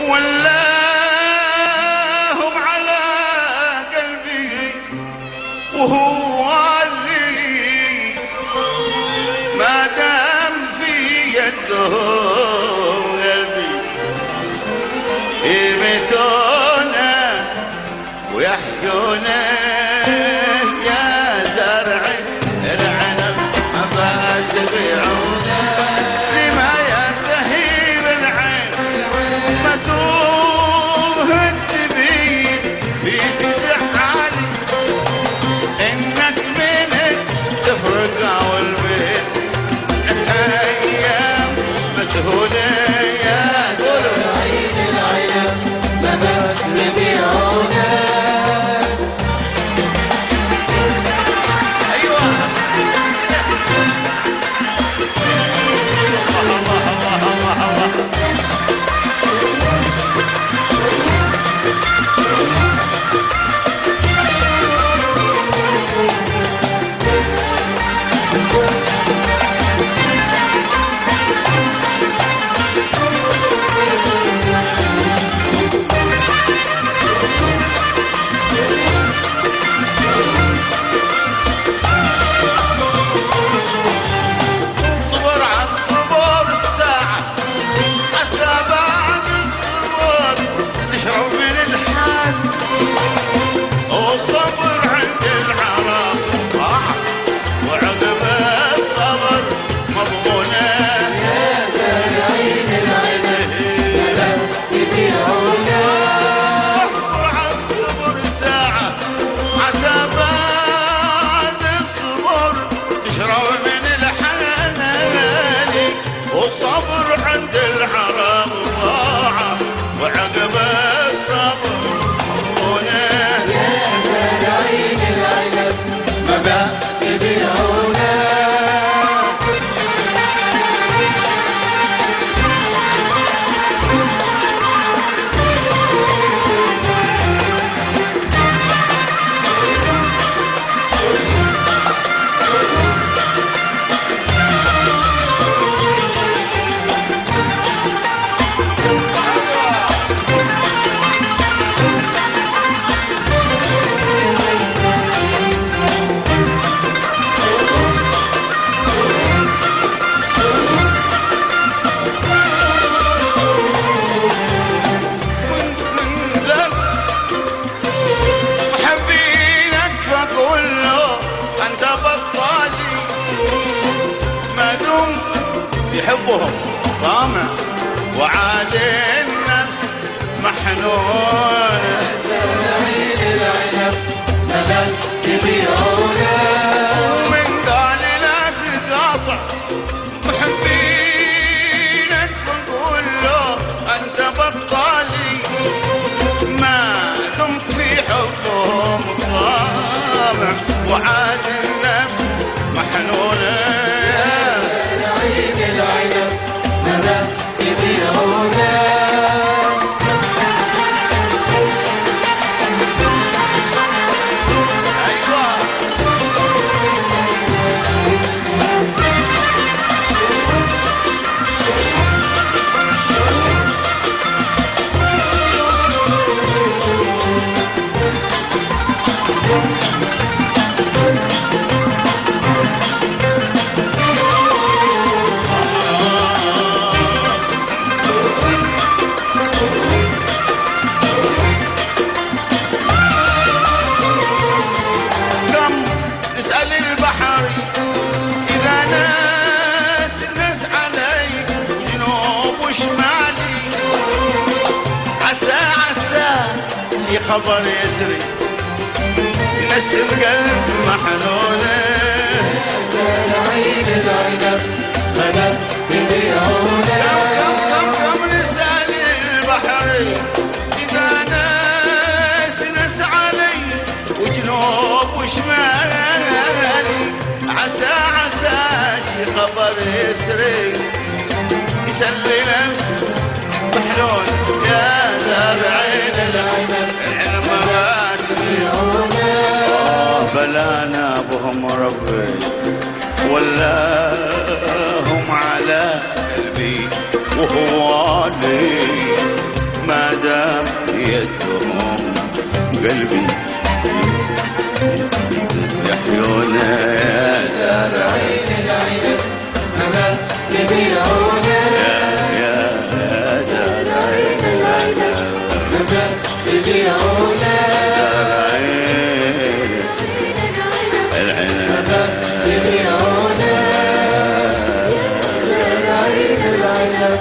ولاهم على قلبي وهو اللي ما دام في يده قلبي يميتونه ويحيونه يا زرع العنب ما تبيعونه لما يا سهير العين ما توه الدبيب فيك زعالي انك منك تفرق والبيت الايام مسهوله يا زرع العنب ما تبيعونه. والصبر عند الحرام ضاع وعقب الصبر حضونه يا زراعين العنب ما بعد بيعونه. يحبهم طامع وعاد النفس محنون زراعين العنب ما تبيعونه ومن قال لا تقاطع محبينك فنقول له انت بطالي ما دمت في حبهم طامع وعاد النفس محنونه العنب ما تبيعونه. خبر يسري ينسم قلب محنونه زراعين العنب ما تبيعونه. كم نسأل البحري إذا ناس علي وجنوب وشمالي عسى شي خبر يسري يسلي نفس محلول هم ربي ولاهم على قلبي وهو لي ما دام في يدهم قلبي يحيونا يا زارعين العنب أنا تبيعونا يا زارعين العنب أنا تبيعونا زارعين العنب تبيعونا زارعين العنب.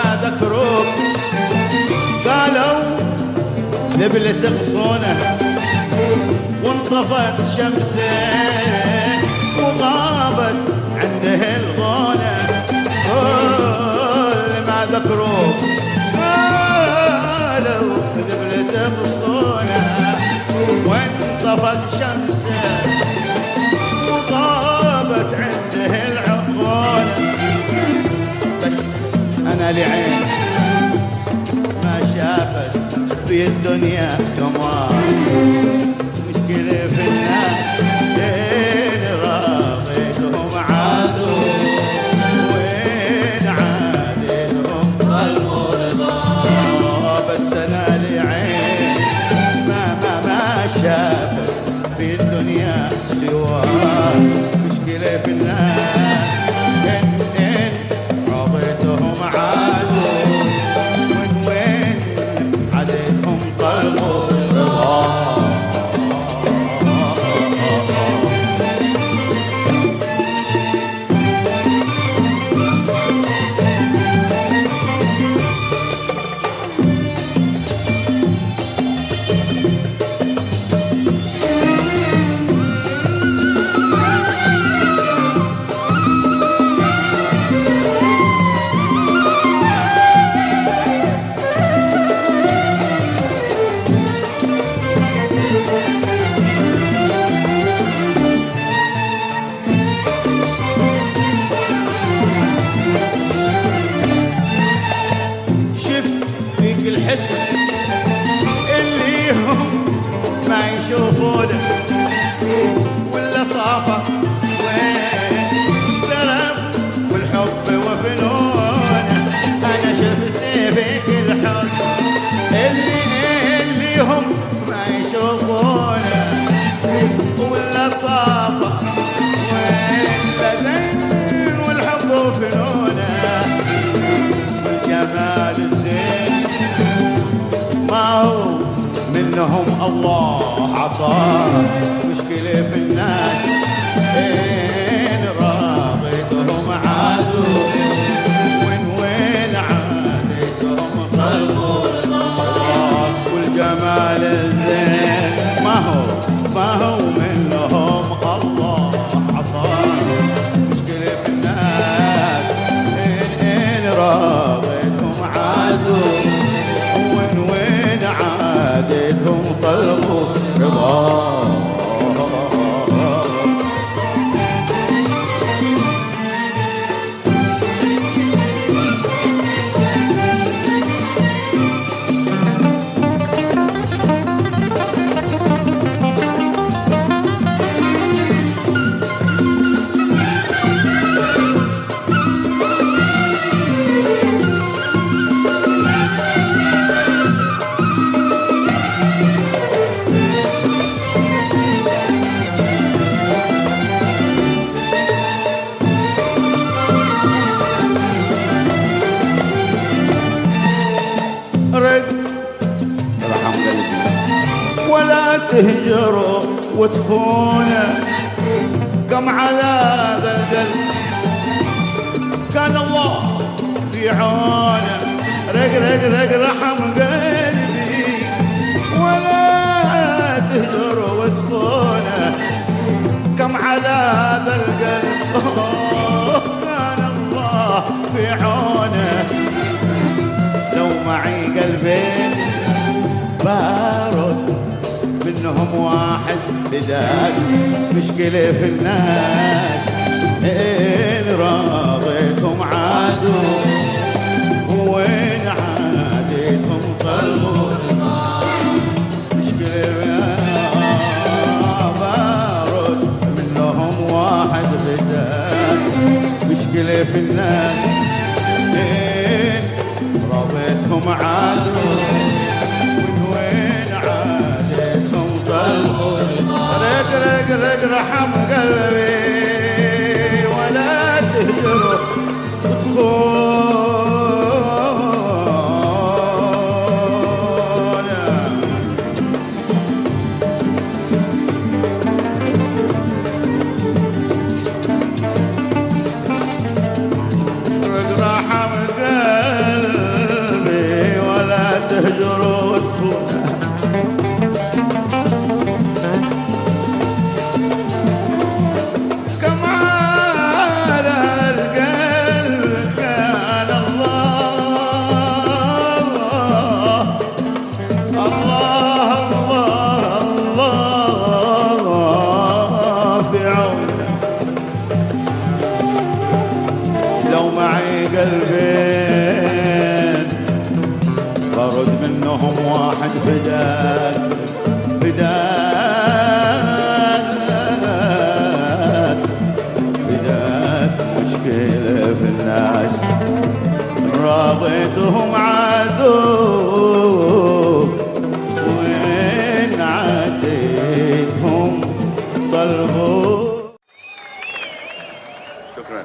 ما ذكروك قالوا ذبل تغصونه وانطفت شمسه وغابت عنده الغونه. كل ما ذكروك قالوا ذبل تغصونه وانطفت شمسه وغابت عنده الغونه. بس انا لعين ما شافت في الدنيا كمان مشكلة في الناس وين راضيتهم عادوا وين عادتهم ظلموا رضا. بس انا لعين ما شافت في الدنيا سواه مشكلة في الناس إن راضيتهم عادوا وين عادتهم ظلموا رضا. الحسن اللي هم ما يشوفونه واللطافة والترف والحب وفنونه. أنا شفت فيك الحسن اللي هم ما يشوفونه واللطافة واللذين والحب وفنونه والجمال الزين ما هو منهم الله عطاه. مشكلة في الناس إن راضيتهم عادوا وين عادتهم ظلموا رضا. والجمال الزين ما هو منهم الله عطاه. مشكلة في الناس إن راضيتهم عادوا وين عادتهم طلبوا رضا. رحم قلبي ولا تهجروا وتخونه كم على ذا القلب كان الله في عونه. رق رحم قلبي ولا تهجروا وتخونه كم على ذا القلب كان الله في عونه. لو معي قلبين بارد منهم واحد بداك. مشكلة في الناس إن راضيتهم عادوا وين عادتهم ظلموا رضا. مشكلة بارد منهم واحد بداك. مشكلة في الناس إن راضيتهم عادوا وين عادتهم ظلموا رضا. رق رحم قلبي ولا تهجروا وتخونه. رق رحم قلبي قلبه. شكرا.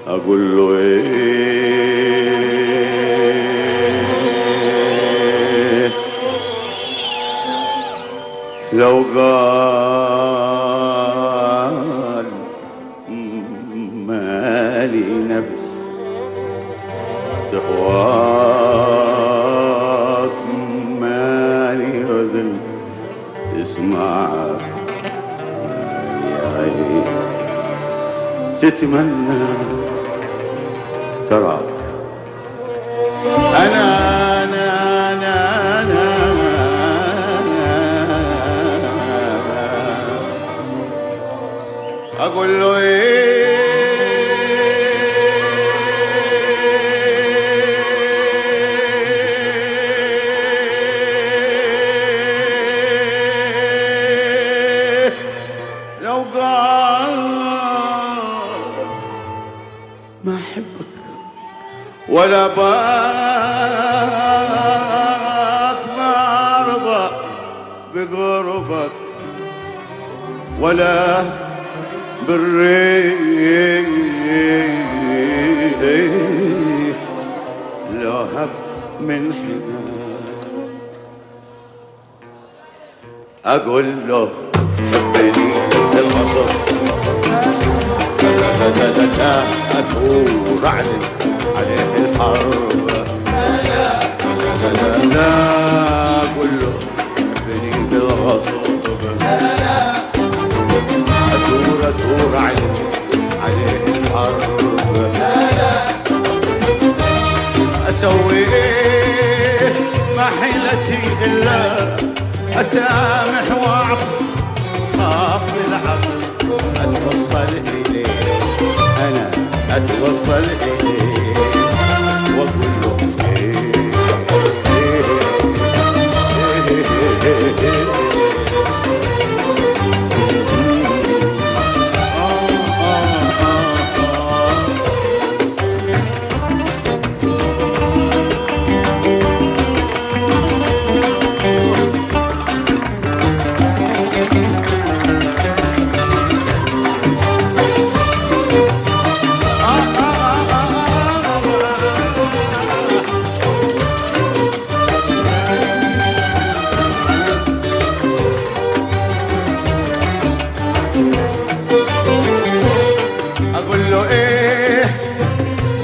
أقول له إيه لو قال مالي نفس تهواك، مالي أذن تسمع، مالي عين تتمنى تراك. أنا أقول له إيه لو قال ما أحبك ولا باك، ما أرضى بقربك ولا بالريح لو هب من حنان. أقول له حبني بالغصب، لا أثور عليه الحرب، لا أقول له حبني بالغصب، أثور عليه الحرب. أسوي إيه ما حيلتي إلا أسامح وأعطف بالعقل، أتوصل إليه أنا أتوصل إليه وأقول له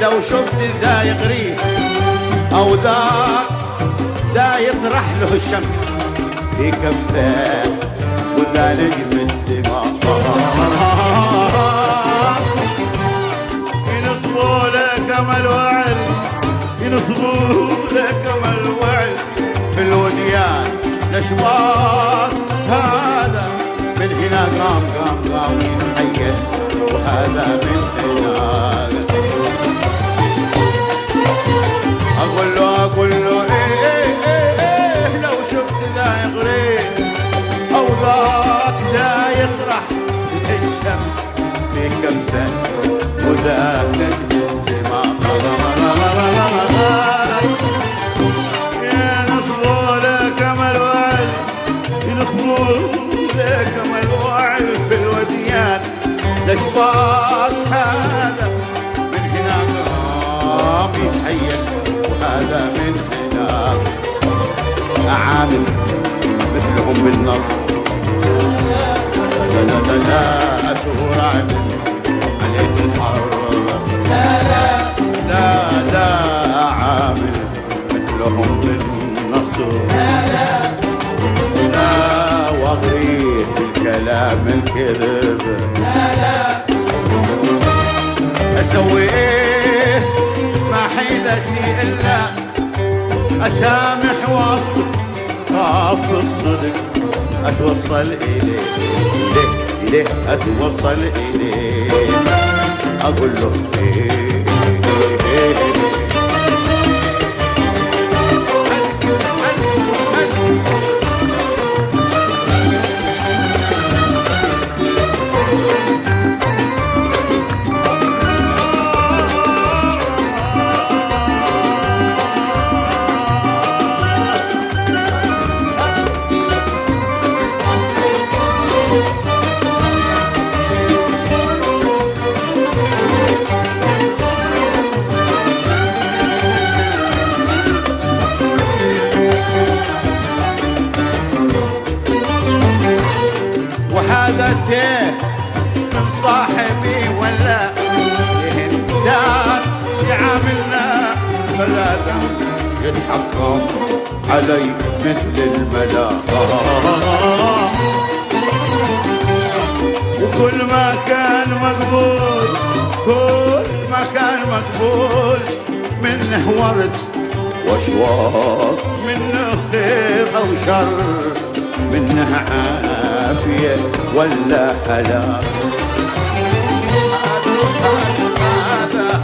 لو شفت ذا يغريه أو ذا يطرح له الشمس في كفه وذا نجم السماء ينصبوا له كما الوعد، ينصبوا له كما الوعد في الوديان الأشواق. هذا من هنا قام يتحيل وهذا من هناك. أقول له إيه لو شفت ذا يغريه أو ذا يطرح الشمس في كفه وذا نجم السماء عامل مثلهم بالنصر. لا لا لا لا أثور عليك الحرب. لا لا لا لا عامل مثلهم بالنصر. لا لا لا واغريه الكلام الكذب. لا لا اسوي ايه ما حيلتي الا اسامح واصدق، خاف بالصدق اتوصل اليه، اليه اتوصل اليه، اقول له ايه وحادته من صاحبي ولا يهدان يعاملنا فلازم يتحكم علي مثل الملا. وكل ما كان مقبول، كل ما كان مقبول منه ورد واشواق، منه خير او شر، منه عافية ولا هلاك.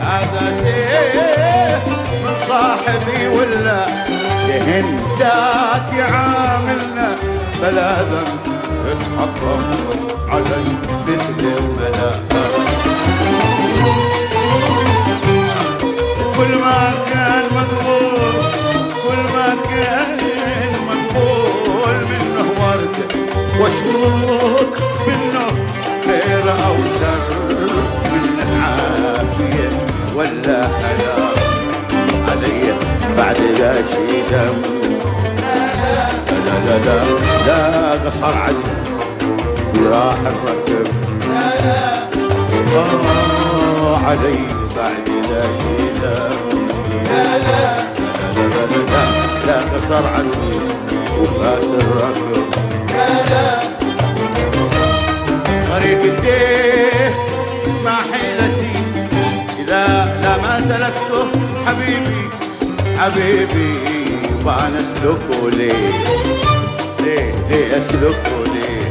هذا ليه من صاحبي ولا يهنداك يعاملنا فلازم يتحكم علي مثل الملاك. كل ما كان مقبول، كل ما كان مقبول منه ورد واشوق، منه خير او شر، منه عافيه ولا هلاك. علي بعد ذا شي دم. لا لا لا لا قصر عزم وراح الركب. علي بعد ذا شي دم. لا لا لا لا لا لا قصر عزمي وفات الركب. لا لا طريق الديه ما حيلتي إذا لا ما سلكته حبيبي، حبيبي وانا اسلكه ليه؟ ليه اسلكه ليه؟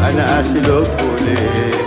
انا اسلكه ليه؟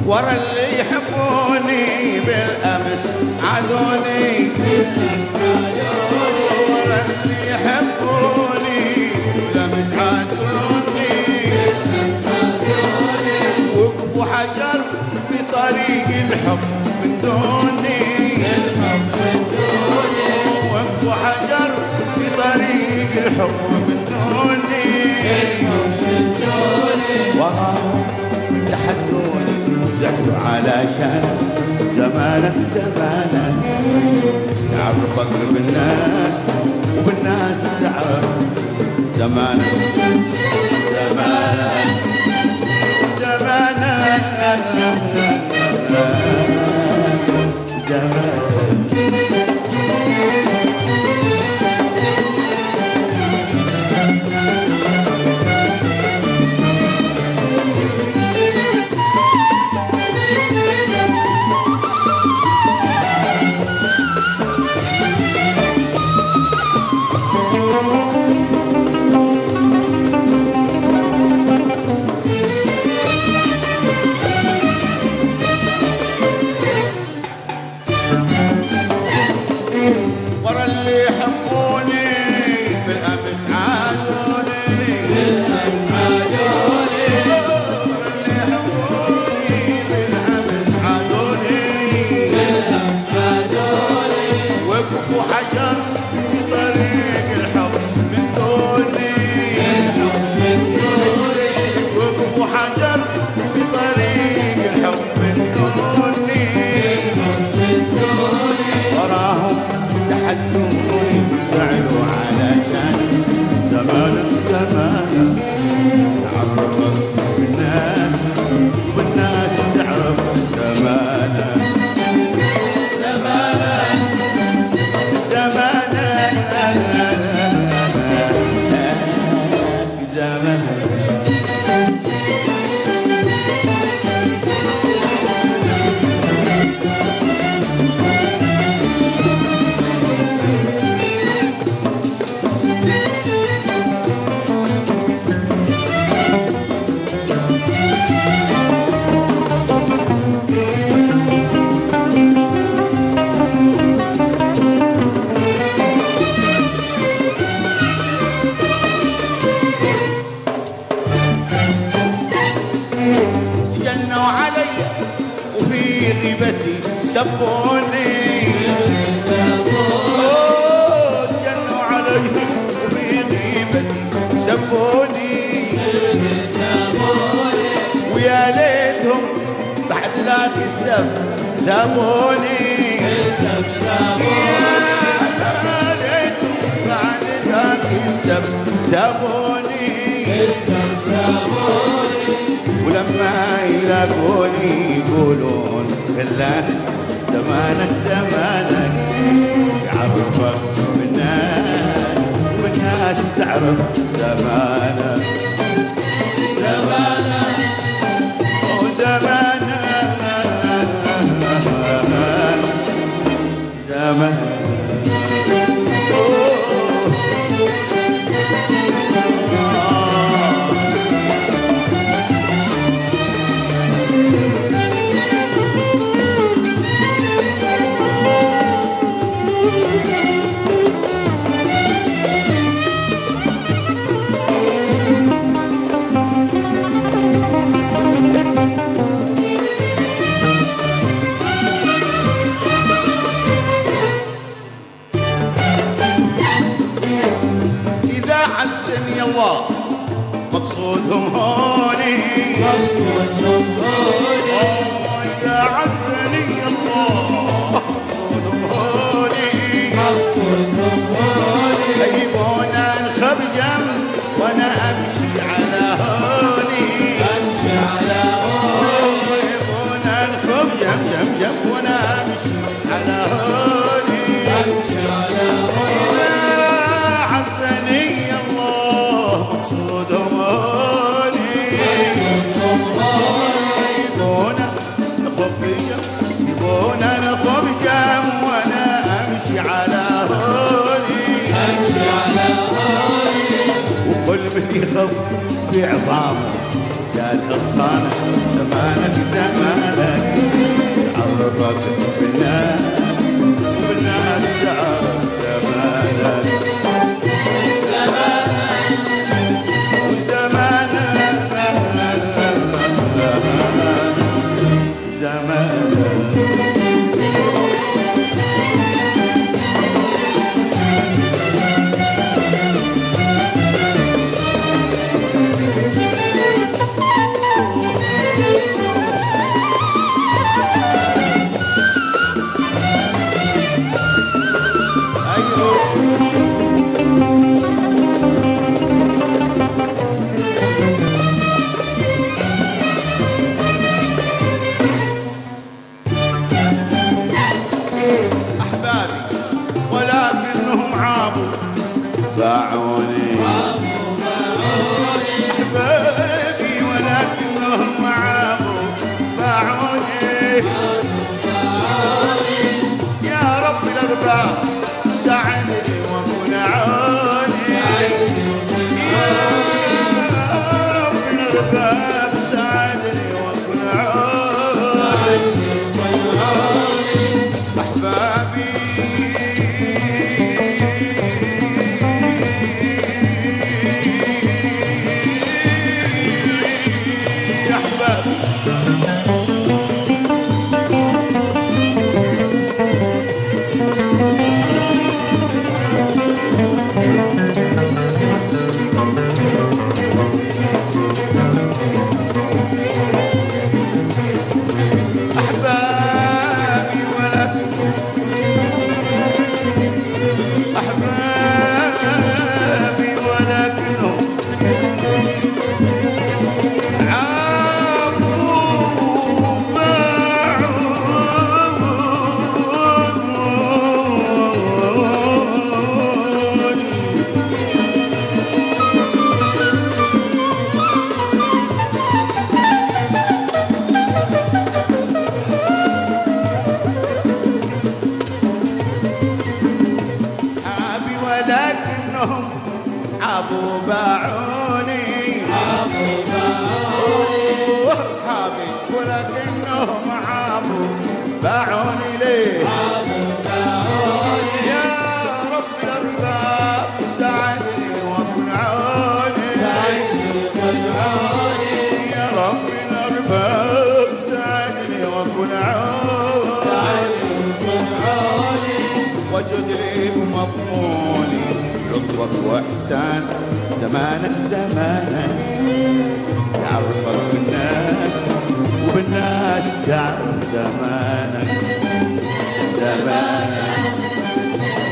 ورا اللي يحبوني بالامس عادوني، ورا اللي يحبوني بالامس عادوني، وقفوا حجر في طريق الحب من دوني، وقف حجر في طريق الحب من دوني، وراهم تحدوني زعلوا علشان زمانك زمانك، تعرفك بالناس وبالناس تعرف زمانك زمانك زمانك زمانك. ورا اللي يحبوني بالامس عادوني، بالامس عادوني، ورا اللي يحبوني بالامس عادوني، بالامس عادوني، وقفوا حجر في طريق الحب من دوني، الحب من دوني، وقفوا حجر في طريق الحب من دوني، الحب من دوني، وراهم تحدوني وزعلوا علشان زمانك زمانك، تعرفك بالناس والناس تعرف زمانك زمانك زمانك زمانك. جنوا علي وفي غيبتي سبوني، جنوا علي وفي غيبتي سبوني، ويا ليتهم بعد ذاك السب سابوني، يا ليتهم بعد ذاك السب سابوني، ولما يلاقوني يقولون خلان زمانك زمانك، يعرفك بالناس والناس تعرف زمانك زمانك وزمانك زمانك. عزني الله مقصودهم هوني، مقصودهم هوني، إذا عزني الله مقصودهم هوني، مقصودهم هوني، يبونا انخب جنب وانا امشي على هوني، امشي على هوني، يبونا انخب جنب وانا امشي على هوني، امشي على هوني، عزني مقصودهم هوني، مقصودهم هوني، يبونا نخب جم، يبونا نخب جم وانا امشي على هوني، امشي على هوني، وكل من يخب بعظامه قال غصانك زمانك زمانك، عرفك بالناس والناس تعرف زمانك زمانك الباب ساعدني واكون عوني احبابي يا احبابي ولكنهم عابوا باعوني اصحابي ولكنهم عابوا باعوني ليه يا رب الارباب ساعدني واكون عوني يا رب الارباب ساعدني واكون عوني وجد لي بمضموني لطفك واحسان زمانك زمانك تعرفك بالناس وبالناس تعرف زمانك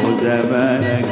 وزمانك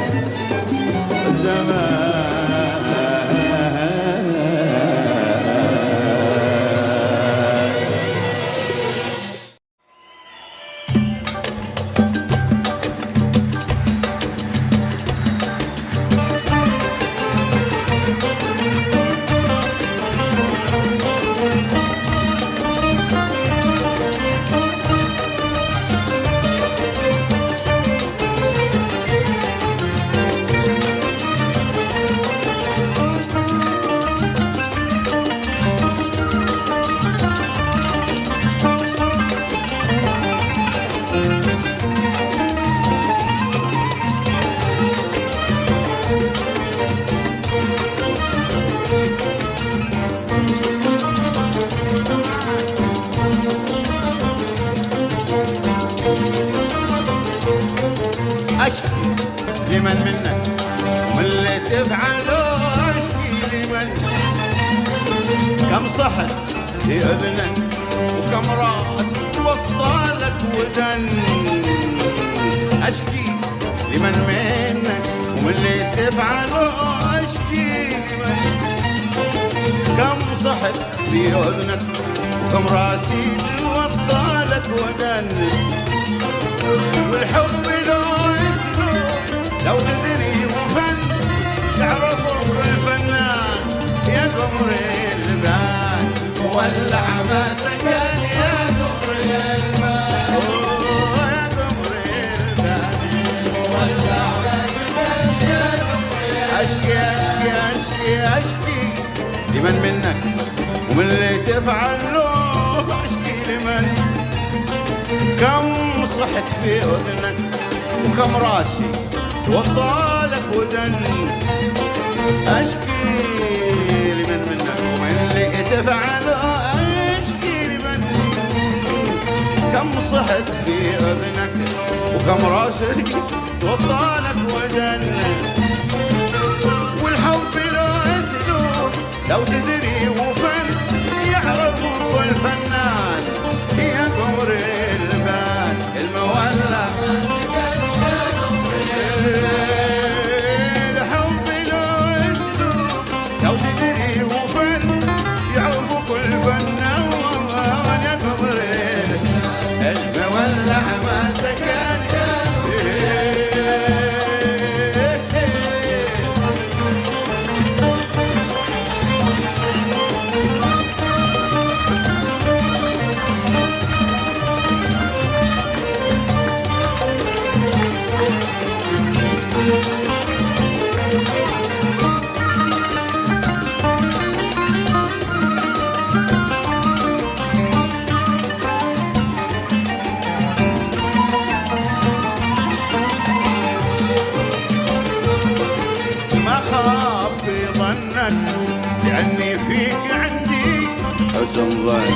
أشكي لمن منك ومن اللي تفعله أشكي لمن كم صحن في أذنك وكم راس وطالك ودن أشكي لمن منك ومن اللي تفعله أشكي لمن كم صحن في أذنك وكم راسي وطالك ودن والحب لو تدري وفن تعرفوا كل فنان يا قمر البال ولع ما سكن يا قمر البال يا قمر البال ولع ما سكن يا قمر البال أشكي أشكي أشكي أشكي لمن منك ومن اللي تفعل له أشكي لمن كم صحت في أذنك وكم راسي وطالك ودن أشكي لمن منك ومن اللي تفعل أشكي لمن كم صحت في أذنك وكم راسك وطالك ودن والحب له أسلوب لو تدري وفن يعرفوا كل فنان يا قمر البال المولع لأني فيك عندي حسن ظن.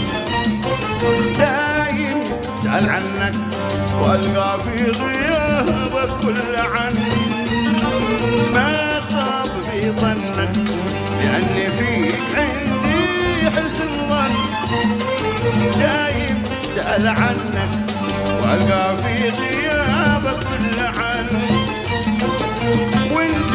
دايم اسأل عنك والقى في غيابك كل عن، ما خاب في ظنك لأني فيك عندي حسن ظن. دايم اسأل عنك والقى في غيابك كل عن، وانت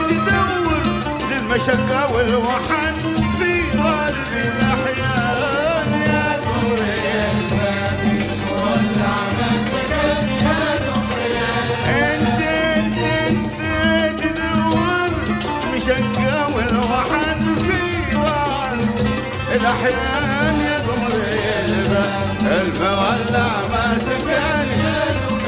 تدور للمشقة والوحن في غالب الأحيان. يا دوري الباب ولع مسكن يا دوري، انت تدور مشقة والوحن في غالب الأحيان. يا دوري الباب ولع مسكن يا دوري.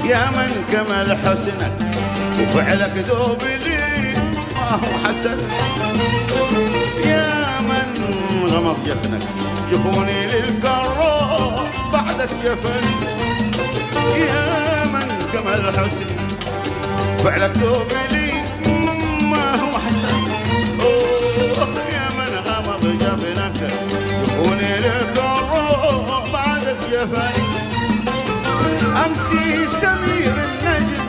يا من كمل حسنك وفعلك ذوب لي ما هو حسن. يا من غمض جفنك جفوني للكراء بعدك جفن. يا من كمل حسنك فعلك ذوب لي ما هو حسن. يا من غمض جفنك جفوني للكراء بعدك جفن. أمسي سمير النجم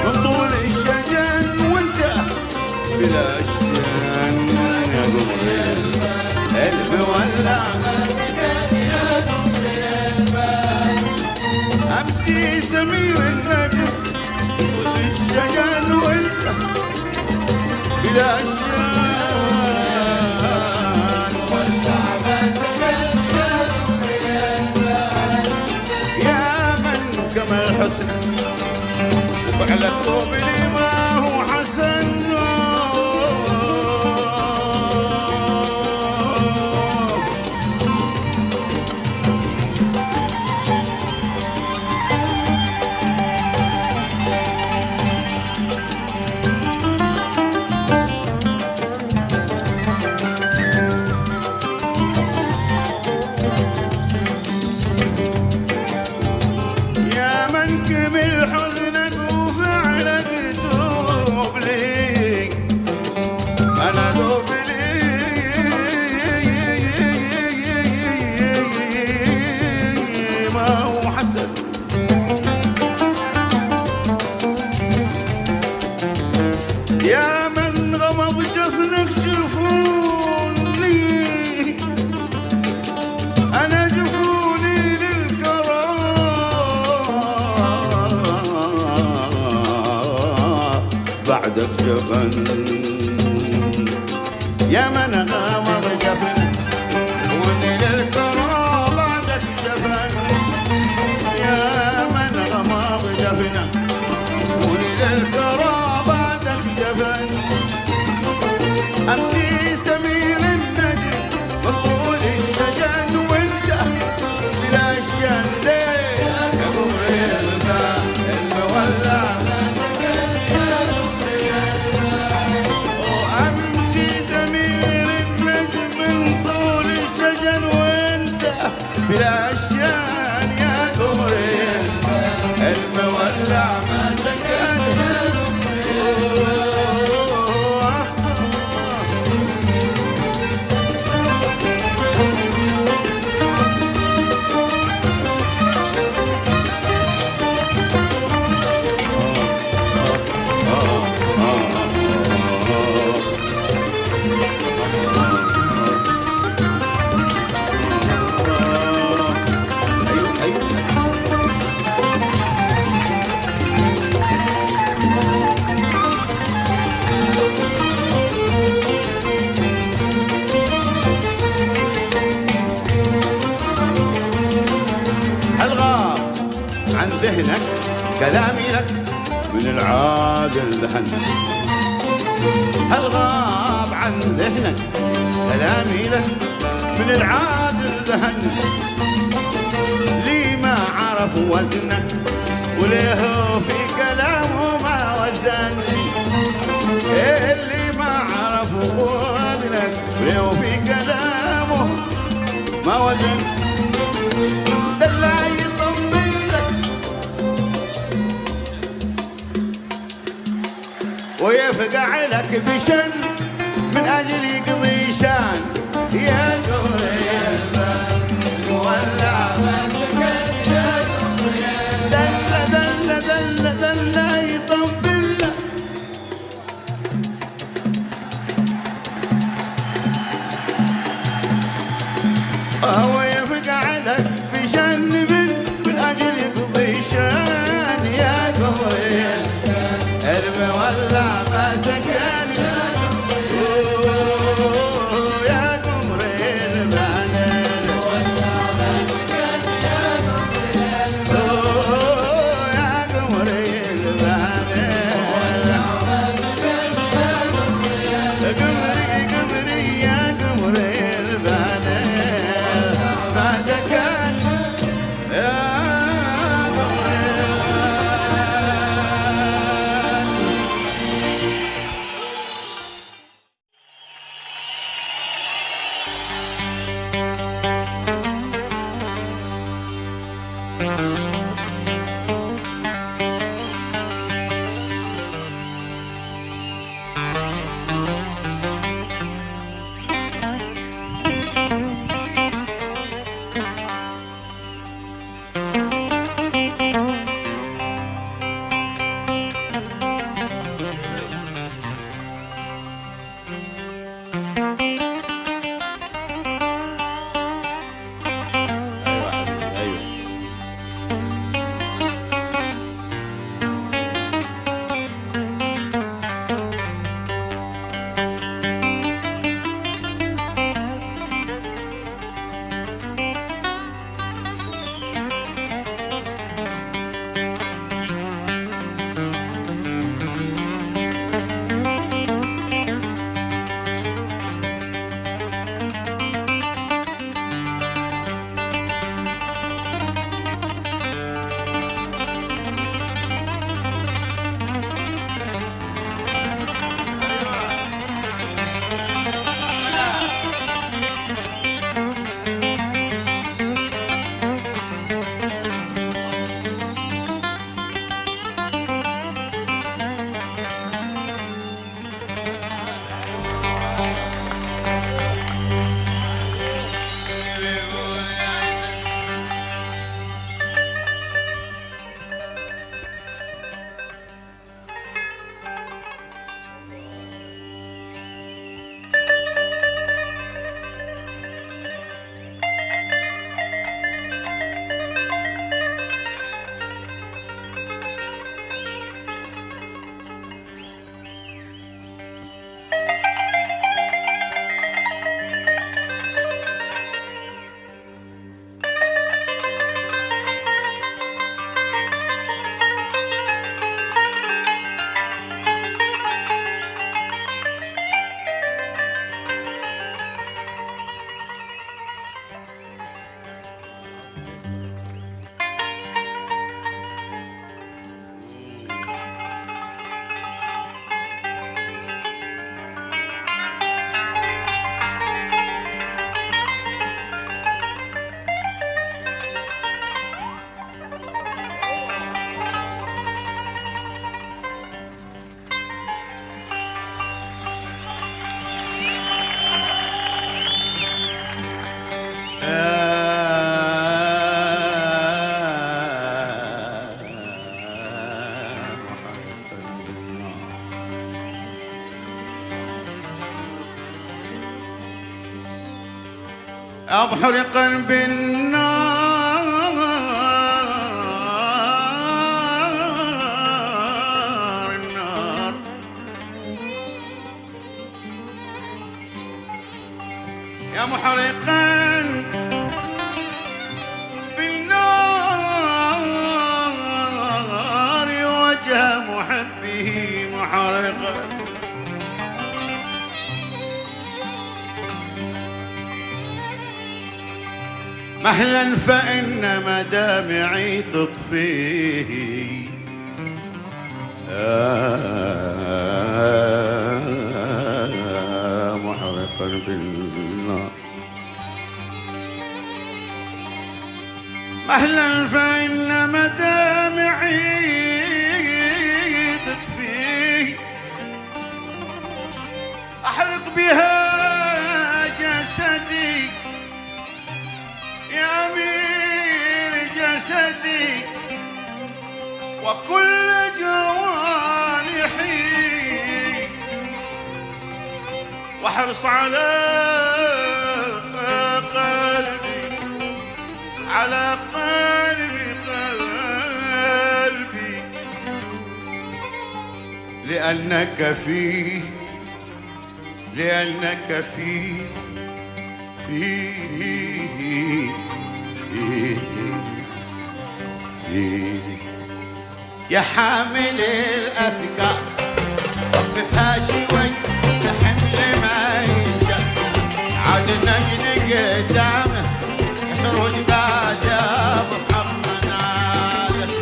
من طول الشجن وانت بلا شجن. يا قمر المولع مسكن يا قمر الباب. أمسي سمير النجم من طول الشجن وانت بلا شجن. ولع مسكن يا قمر الباب. يا من كمل حسن وفعلك ذوب لي ما هو حسن. يا من كمل حزنك وفعلك ذوب لي أنا ذوب لي ما هو حسن. يا من غمض جفنك جفوني أنا جفوني للكرام بعدك جفن. يا من غمض جفن جفوني للكرام بعدك جفن. يا من غمض جفن جفوني للكرام بعدك جفن. أمسي سمير النجم من طول الشجن وانت بلا شجن. ليه يا قمر الباب المولع مسكن يا قمر الباب. أمسي سمير ذهنك كلامي لك من العادل ذهن. هل غاب عن ذهنك كلامي لك من العادل ذهن. لي ما عرف وزنك وليه في كلامه ما وزن. اللي ما عرف وزنك وليه في كلامه ما وزن. دلع يطمنك ويفقع لك بشن من أجل يقضي شان. يا قمري الباب مولع ما سكن. يا قمري دل يطبل هو يفقع لك بشن من أجل يقضي شان. يا قمري الباب مولع ما سكن. محرقا بالنار النار يا محرقا بالنار وجه محبه محرقا. مهلا فإن مدامعي تطفيه محرقا بالنار. مهلا فإن مدامعي تطفيه أحرق بها جسدي يا أمير جسدي وكل جوارحي واحرص على قلبي على قلبي لأنك فيه لأنك فيه يا حامل الأثقال خففها شوي لحمل ما ينشأ عاد النجد قدامه حسر وجبال يا مصحف مناله.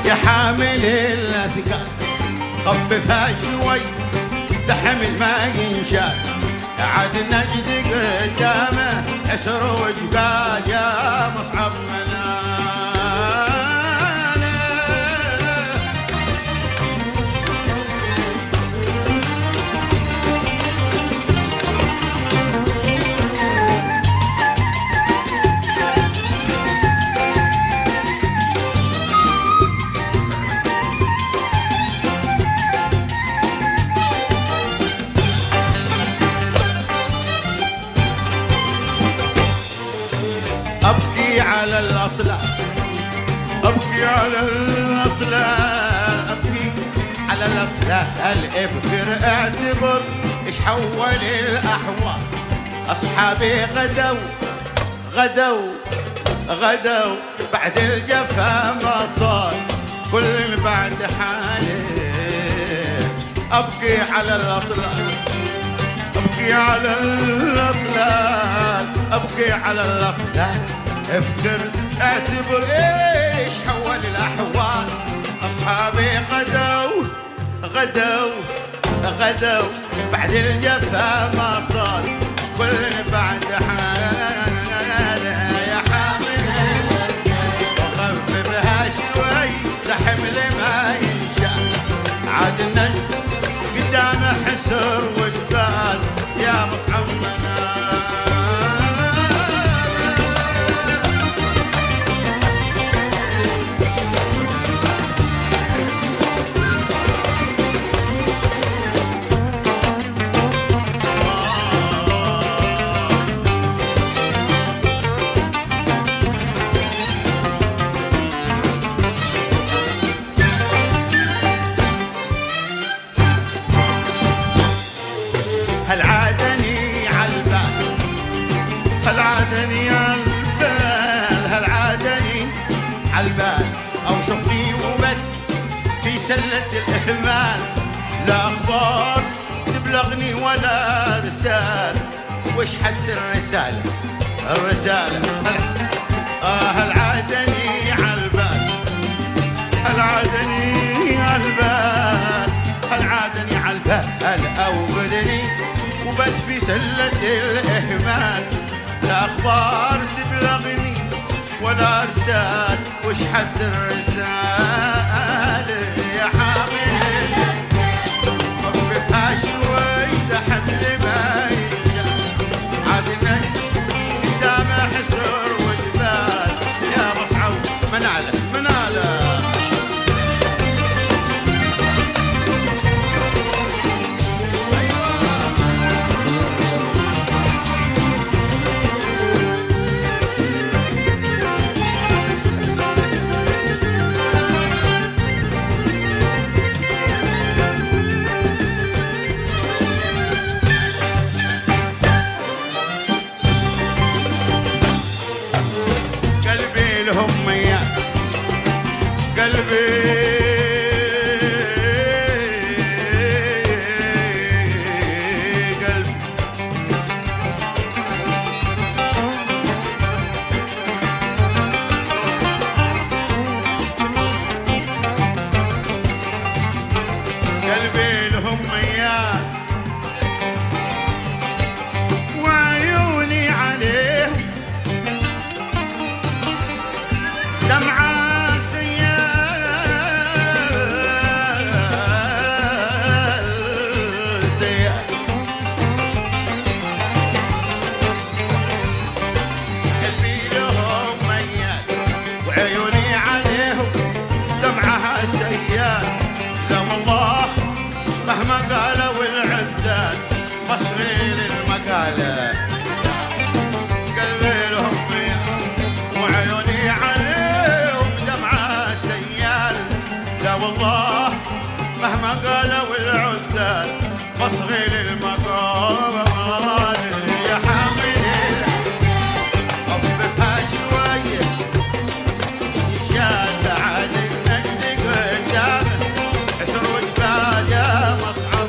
يا حامل الأثقال خففها شوي ده حمل ما ينشال عاد النجد قدامه حسر وجبال يا مصعب مناله. أبكي على الأطلال أبكي على الأطلال أبكي على الأطلال ابكر اعتبر إيش حول الأحوال. أصحابي غدوا بعد الجفا ما طال كل بعد حاله. أبكي على الأطلال أبكي على الأطلال أبكي على الأطلال افتكر اعتبر إيش حول الأحوال. أصحابي غدوا بعد الجفا ما طال كل بعد حاله. يا حامل وخففها شوي لحمل ما ينشال عاد النجم قدامه حسر وجبال يا مصعب هل عادني عالبال هل عادني عالبال أو شوفني وبس في سلة الإهمال. لا أخبار تبلغني ولا رسالة وش حد الرسالة هل عادني عالبال هل عادني عالبال أو بدني وبس في سلة الإهمال. لا أخبار تبلغني ولا رسال وش حد الرسالة. يا حامل خففها شوي ده حمل ما ينشال عاد النجم قدامه حسر وجبال يا مصعب مناله. لهم ميال قلبي قلبي لهم ميال وعيوني عليهم دمعة سيال سيال قلبي لهم ميال وعيوني عليهم دمعها سيال لا والله مهما قالوا العداد مصغير المقالة قلبي لهم ميال وعيوني عليهم دمعة سيال لا والله مهما قالوا العداد مصغير المقالة يا حامل خففها شوية شاد عاد النجد قدامك حسر وجبال يا مصعب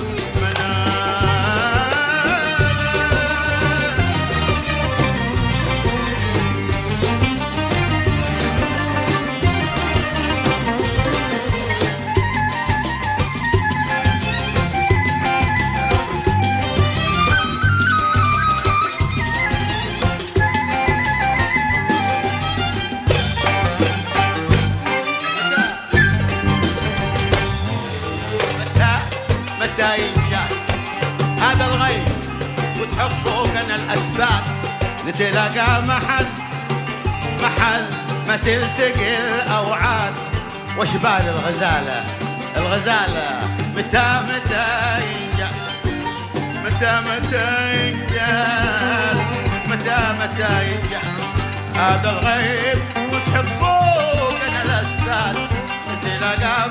متى ينجاي هذا الغيب وتحط فوقنا الأسباب نتلاقى محل ما تلتقي الأوعاد وشبال الغزالة متى ينجاي متى ينجاي هذا الغيب وتحط فوقنا الأسباب نتلاقى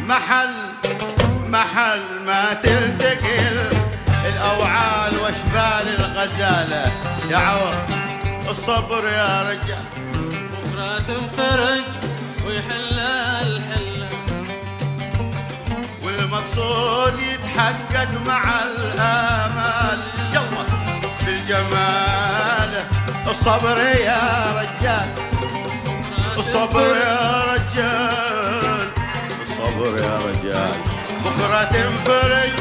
محل ما تلتقي الأوعال واشبال الغزالة يا عوض الصبر يا رجال بكرة تنفرج ويحل الحلة والمقصود يتحقق مع الآمال يلا بالجمال الصبر يا رجال الصبر يا رجال الصبر يا رجال بكرة تنفرج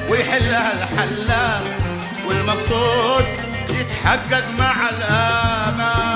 ويحلها الحلال والمقصود يتحقق مع الآمال